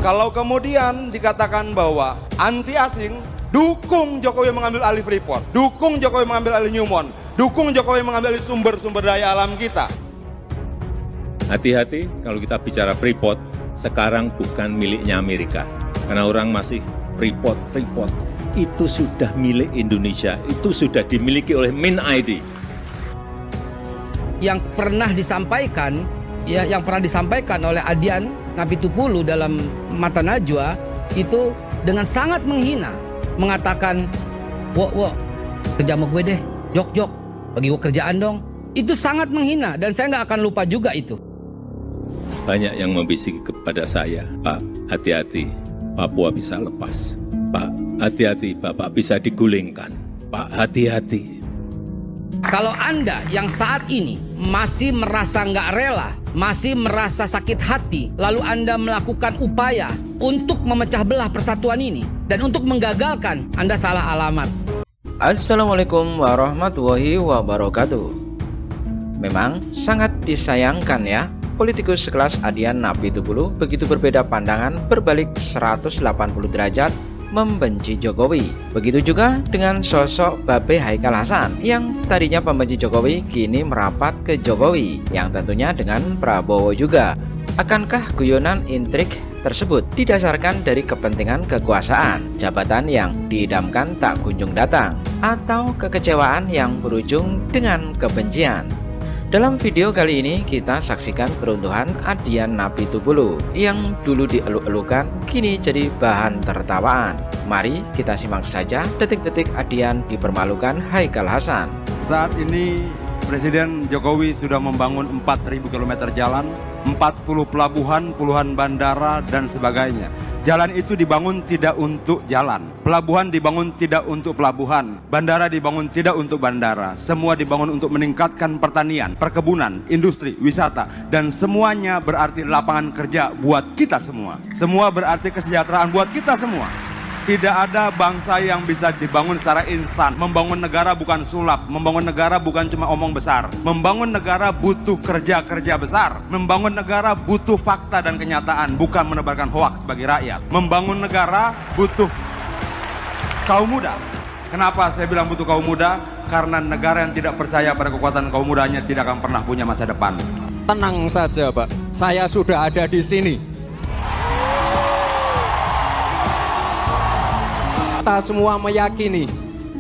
Kalau kemudian dikatakan bahwa anti asing, dukung Jokowi mengambil alih Freeport, dukung Jokowi mengambil alih Newmont, dukung Jokowi mengambil alih sumber-sumber daya alam kita. Hati-hati kalau kita bicara Freeport, sekarang bukan miliknya Amerika. Karena orang masih Freeport. Itu sudah milik Indonesia, itu sudah dimiliki oleh MinID. Yang pernah disampaikan, oleh Adian Napitupulu dalam Mata Najwa itu dengan sangat menghina, mengatakan, "Wo, kerja sama gue deh, jok, bagi gue kerjaan dong." Itu sangat menghina dan saya nggak akan lupa juga itu. Banyak yang membisiki kepada saya, "Pak, hati-hati, Papua bisa lepas. Pak, hati-hati, Bapak bisa digulingkan. Pak, hati-hati." Kalau Anda yang saat ini masih merasa nggak rela, masih merasa sakit hati, lalu Anda melakukan upaya untuk memecah belah persatuan ini dan untuk menggagalkan, Anda salah alamat. Assalamualaikum warahmatullahi wabarakatuh. Memang sangat disayangkan ya, politikus sekelas Adian Napitupulu begitu berbeda pandangan berbalik 180 derajat membenci Jokowi. Begitu juga dengan sosok Babe Haikal Hasan yang tadinya pembenci Jokowi kini merapat ke Jokowi, yang tentunya dengan Prabowo juga. Akankah guyonan intrik tersebut didasarkan dari kepentingan kekuasaan, jabatan yang diidamkan tak kunjung datang, atau kekecewaan yang berujung dengan kebencian? Dalam video kali ini kita saksikan keruntuhan Adian Napitupulu yang dulu dieluk-elukan kini jadi bahan tertawaan. Mari kita simak saja detik-detik Adian dipermalukan Haikal Hasan. Saat ini Presiden Jokowi sudah membangun 4.000 km jalan, 40 pelabuhan, puluhan bandara, dan sebagainya. Jalan itu dibangun tidak untuk jalan, pelabuhan dibangun tidak untuk pelabuhan, bandara dibangun tidak untuk bandara. Semua dibangun untuk meningkatkan pertanian, perkebunan, industri, wisata, dan semuanya berarti lapangan kerja buat kita semua. Semua berarti kesejahteraan buat kita semua. Tidak ada bangsa yang bisa dibangun secara instan. Membangun negara bukan sulap. Membangun negara bukan cuma omong besar. Membangun negara butuh kerja-kerja besar. Membangun negara butuh fakta dan kenyataan, bukan menebarkan hoaks bagi rakyat. Membangun negara butuh kaum muda. Kenapa saya bilang butuh kaum muda? Karena negara yang tidak percaya pada kekuatan kaum mudanya tidak akan pernah punya masa depan. Tenang saja, Pak. Saya sudah ada di sini. Kita semua meyakini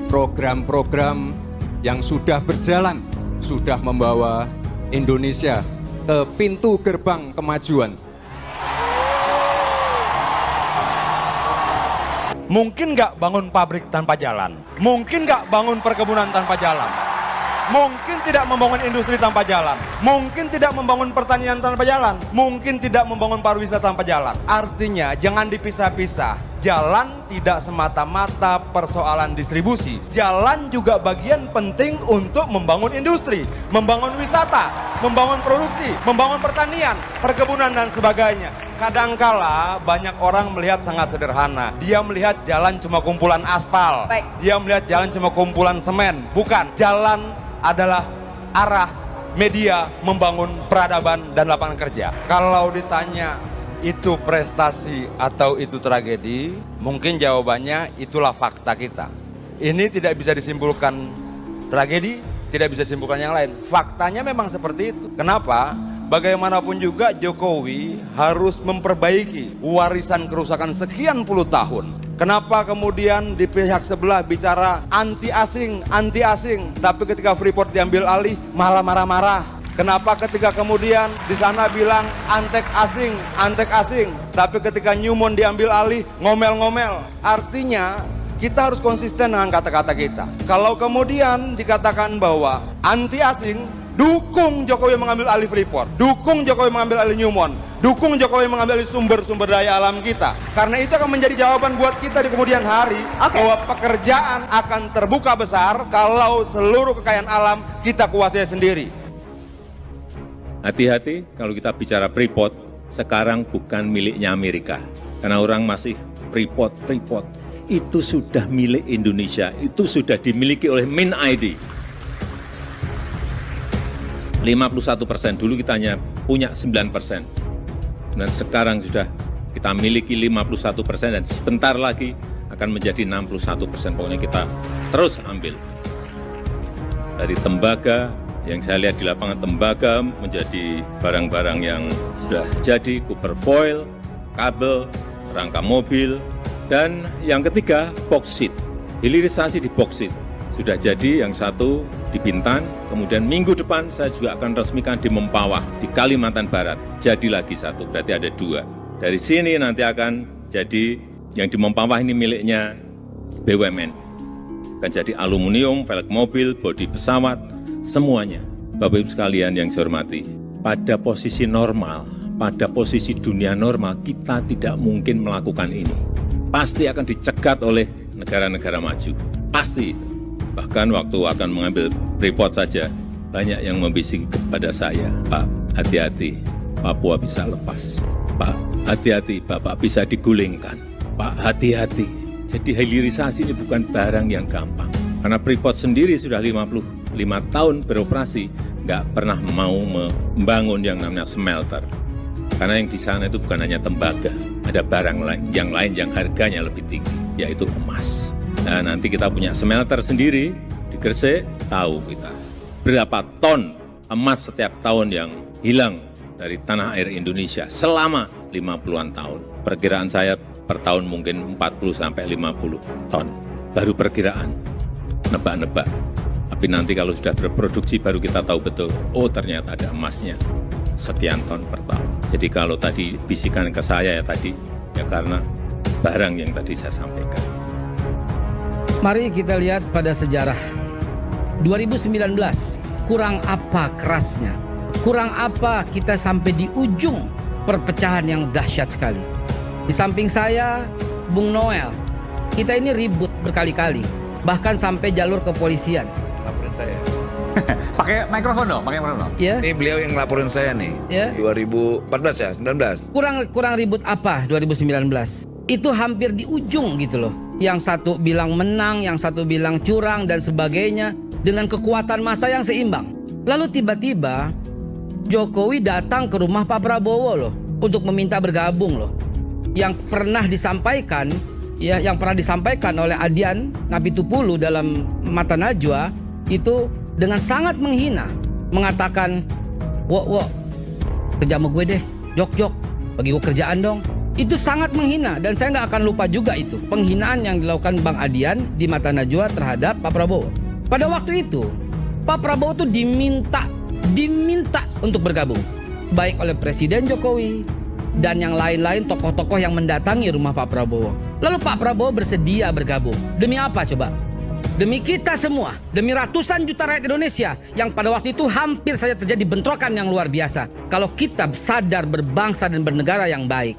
program-program yang sudah berjalan sudah membawa Indonesia ke pintu gerbang kemajuan. Mungkin nggak bangun pabrik tanpa jalan? Mungkin nggak bangun perkebunan tanpa jalan? Mungkin tidak membangun industri tanpa jalan? Mungkin tidak membangun pertanian tanpa jalan? Mungkin tidak membangun pariwisata tanpa jalan? Artinya jangan dipisah-pisah. Jalan tidak semata-mata persoalan distribusi. Jalan juga bagian penting untuk membangun industri, membangun wisata, membangun produksi, membangun pertanian, perkebunan, dan sebagainya. Kadangkala banyak orang melihat sangat sederhana. Dia melihat jalan cuma kumpulan aspal. Dia melihat jalan cuma kumpulan semen. Bukan, jalan adalah arah media membangun peradaban dan lapangan kerja. Kalau ditanya itu prestasi atau itu tragedi, mungkin jawabannya itulah fakta kita. Ini tidak bisa disimpulkan tragedi, tidak bisa disimpulkan yang lain. Faktanya memang seperti itu. Kenapa? Bagaimanapun juga Jokowi harus memperbaiki warisan kerusakan sekian puluh tahun. Kenapa kemudian di pihak sebelah bicara anti asing, tapi ketika Freeport diambil alih malah marah-marah? Kenapa ketika kemudian di sana bilang antek asing, tapi ketika Newmont diambil alih ngomel-ngomel? Artinya kita harus konsisten dengan kata-kata kita. Kalau kemudian dikatakan bahwa anti asing, dukung Jokowi mengambil alih Freeport, dukung Jokowi mengambil alih Newmont, dukung Jokowi mengambil alih sumber-sumber daya alam kita. Karena itu akan menjadi jawaban buat kita di kemudian hari, bahwa pekerjaan akan terbuka besar kalau seluruh kekayaan alam kita kuasai sendiri. Hati-hati kalau kita bicara Freeport, sekarang bukan miliknya Amerika. Karena orang masih Freeport. Itu sudah milik Indonesia, itu sudah dimiliki oleh MinID. 51%, dulu kita hanya punya 9%. Dan sekarang sudah kita miliki 51% dan sebentar lagi akan menjadi 61%. Pokoknya kita terus ambil. Dari tembaga, yang saya lihat di lapangan tembaga menjadi barang-barang yang sudah jadi, copper foil, kabel, rangka mobil, dan yang ketiga boksit. Hilirisasi di boksit sudah jadi, yang satu di Bintan, kemudian minggu depan saya juga akan resmikan di Mempawah, di Kalimantan Barat. Jadi lagi satu, berarti ada dua. Dari sini nanti akan jadi yang di Mempawah ini miliknya BUMN. Akan jadi aluminium, velg mobil, bodi pesawat, semuanya. Bapak Ibu sekalian yang saya hormati, pada posisi normal, pada posisi dunia normal, kita tidak mungkin melakukan ini. Pasti akan dicegat oleh negara-negara maju. Pasti. Bahkan waktu akan mengambil Freeport saja, banyak yang membisiki kepada saya, Pak, hati-hati, Papua bisa lepas. Pak, hati-hati, Bapak bisa digulingkan. Pak, hati-hati. Jadi hilirisasi ini bukan barang yang gampang. Karena Freeport sendiri sudah 55 tahun beroperasi, nggak pernah mau membangun yang namanya smelter. Karena yang di sana itu bukan hanya tembaga, ada barang yang lain yang harganya lebih tinggi, yaitu emas. Nah, nanti kita punya smelter sendiri di Gresik, tahu kita berapa ton emas setiap tahun yang hilang dari tanah air Indonesia selama 50-an tahun. Perkiraan saya per tahun mungkin 40-50 ton. Baru perkiraan, nebak-nebak. Tapi nanti kalau sudah berproduksi baru kita tahu betul, oh ternyata ada emasnya sekian ton per tahun. Jadi kalau tadi bisikan ke saya ya tadi, ya karena barang yang tadi saya sampaikan. Mari kita lihat pada sejarah 2019, kurang apa kerasnya, kurang apa kita sampai di ujung perpecahan yang dahsyat sekali. Di samping saya, Bung Noel, kita ini ribut berkali-kali, bahkan sampai jalur kepolisian. Laporin saya. Pakai mikrofon dong, pakai mikrofon dong. Ya. Ini beliau yang laporin saya nih. Ya. 2014 ya, 19. Kurang ribut apa 2019? Itu hampir di ujung gitu loh. Yang satu bilang menang, yang satu bilang curang dan sebagainya, dengan kekuatan massa yang seimbang. Lalu tiba-tiba Jokowi datang ke rumah Pak Prabowo loh untuk meminta bergabung loh. Yang pernah disampaikan oleh Adian Napitupulu dalam Mata Najwa itu dengan sangat menghina, mengatakan, "Wo, kerja sama gue deh, jok, bagi gue kerjaan dong." Itu sangat menghina dan saya nggak akan lupa juga itu penghinaan yang dilakukan Bang Adian di Mata Najwa terhadap Pak Prabowo. Pada waktu itu Pak Prabowo tuh diminta untuk bergabung, baik oleh Presiden Jokowi dan yang lain-lain tokoh-tokoh yang mendatangi rumah Pak Prabowo. Lalu Pak Prabowo bersedia bergabung. Demi apa coba? Demi kita semua, demi ratusan juta rakyat Indonesia yang pada waktu itu hampir saja terjadi bentrokan yang luar biasa. Kalau kita sadar berbangsa dan bernegara yang baik.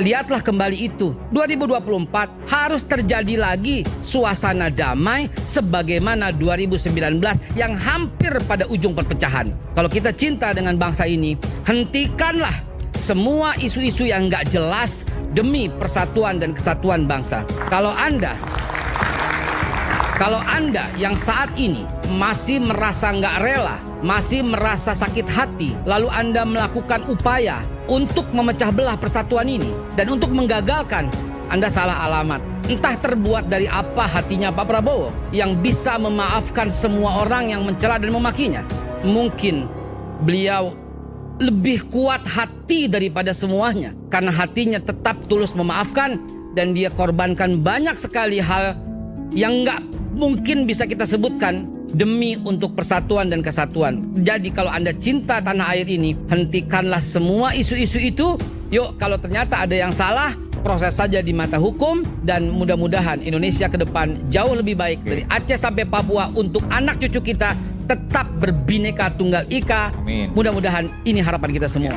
Lihatlah kembali itu, 2024 harus terjadi lagi suasana damai sebagaimana 2019 yang hampir pada ujung perpecahan. Kalau kita cinta dengan bangsa ini, hentikanlah semua isu-isu yang nggak jelas demi persatuan dan kesatuan bangsa. Kalau Anda yang saat ini masih merasa nggak rela, masih merasa sakit hati, lalu Anda melakukan upaya untuk memecah belah persatuan ini dan untuk menggagalkan, Anda salah alamat. Entah terbuat dari apa hatinya Pak Prabowo yang bisa memaafkan semua orang yang mencela dan memakinya. Mungkin beliau lebih kuat hati daripada semuanya karena hatinya tetap tulus memaafkan dan dia korbankan banyak sekali hal yang nggak mungkin bisa kita sebutkan demi untuk persatuan dan kesatuan. Jadi kalau Anda cinta tanah air ini, hentikanlah semua isu-isu itu. Yuk, kalau ternyata ada yang salah, proses saja di mata hukum dan mudah-mudahan Indonesia ke depan jauh lebih baik dari Aceh sampai Papua untuk anak cucu kita tetap berbineka tunggal ika. Amin. Mudah-mudahan ini harapan kita semua.